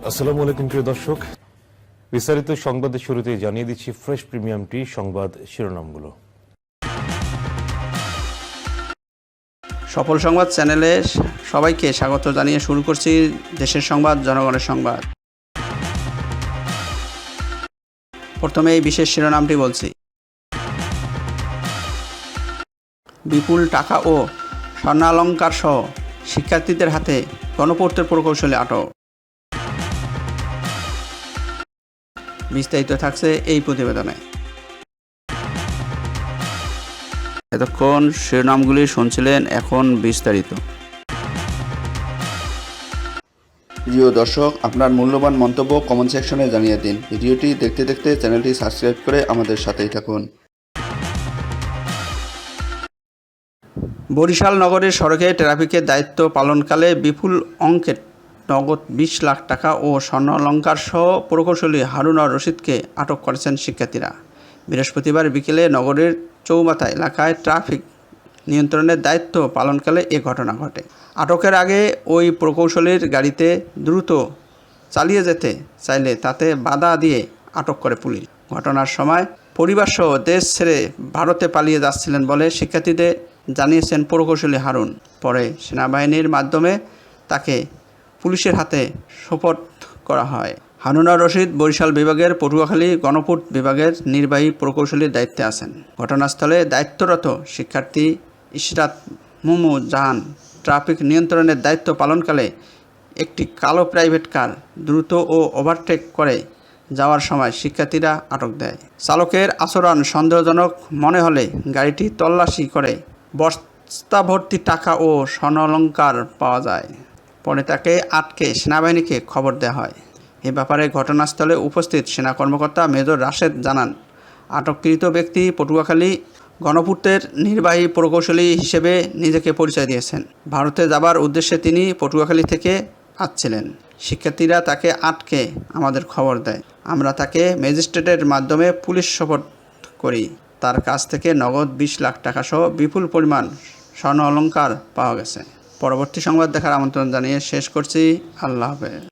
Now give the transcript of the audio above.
আসসালামু আলাইকুম প্রিয় দর্শক, বিস্তারিত সংবাদের শুরুতেই জানিয়ে দিচ্ছি ফ্রেশ প্রিমিয়াম টি সংবাদ শিরোনামগুলো। সফল সংবাদ চ্যানেলে সবাইকে স্বাগত জানিয়ে শুরু করছি দেশের সংবাদ, জনগণের সংবাদ। প্রথমে এই বিশেষ শিরোনামটি বলছি। বিপুল টাকা ও স্বর্ণালংকার সহ শিক্ষার্থীদের হাতে গণপূর্তের প্রকৌশলী আটক। বিস্তারিত থাকছে এই প্রতিবেদনে। এতক্ষণ শিরোনামগুলি শুনছিলেন, এখন বিস্তারিত। প্রিয় দর্শক, আপনার মূল্যবান মন্তব্য কমেন্ট সেকশনে জানিয়ে দিন। ভিডিওটি দেখতে দেখতে চ্যানেলটি সাবস্ক্রাইব করে আমাদের সাথেই থাকুন। বরিশাল নগরের সড়কে ট্রাফিকের দায়িত্ব পালনকালে বিপুল অঙ্কের নগদ 20 লাখ টাকা ও স্বর্ণালংকার সহ প্রকৌশলী হারুন আর রশিদকে আটক করেছেন শিক্ষার্থীরা। বৃহস্পতিবার বিকেলে নগরের চৌমাথা এলাকায় ট্রাফিক নিয়ন্ত্রণের দায়িত্ব পালনকালে এ ঘটনা ঘটে। আটকের আগে ওই প্রকৌশলীর গাড়িতে দ্রুত চালিয়ে যেতে চাইলে তাতে বাধা দিয়ে আটক করে পুলিশ। ঘটনার সময় পরিবারসহ দেশ ছেড়ে ভারতে পালিয়ে যাচ্ছিলেন বলে শিক্ষার্থীদের জানিয়েছেন প্রকৌশলী হারুন। পরে সেনাবাহিনীর মাধ্যমে তাকে পুলিশের হাতে সোপর্দ করা হয়। হারুন আর রশিদ বরিশাল বিভাগের পটুয়াখালী গণপূর্ত বিভাগের নির্বাহী প্রকৌশলীর দায়িত্বে আছেন। ঘটনাস্থলে দায়িত্বরত শিক্ষার্থী ইশরাত মুমু জাহান ট্রাফিক নিয়ন্ত্রণের দায়িত্ব পালনকালে একটি কালো প্রাইভেট কার দ্রুত ও ওভারটেক করে যাওয়ার সময় শিক্ষার্থীরা আটক দেয়। চালকের আচরণ সন্দেহজনক মনে হলে গাড়িটি তল্লাশি করে বস্তা ভর্তি টাকা ও স্বর্ণালংকার পাওয়া যায়। পরে তাকে আটকে সেনাবাহিনীকে খবর দেওয়া হয়। এ ব্যাপারে ঘটনাস্থলে উপস্থিত সেনা কর্মকর্তা মেজর রাশেদ জানান, আটককৃত ব্যক্তি পটুয়াখালী গণপূর্তের নির্বাহী প্রকৌশলী হিসেবে নিজেকে পরিচয় দিয়েছেন। ভারতে যাবার উদ্দেশ্যে তিনি পটুয়াখালী থেকে আসছিলেন। শিক্ষার্থীরা তাকে আটকে আমাদের খবর দেয়। আমরা তাকে ম্যাজিস্ট্রেটের মাধ্যমে পুলিশ সোপর্দ করি। তার কাছ থেকে নগদ 20 লাখ টাকা সহ বিপুল পরিমাণ স্বর্ণ অলংকার পাওয়া গেছে। পরবর্তী সংবাদ দেখার আমন্ত্রণ জানিয়ে শেষ করছি। আল্লাহ হাফেজ।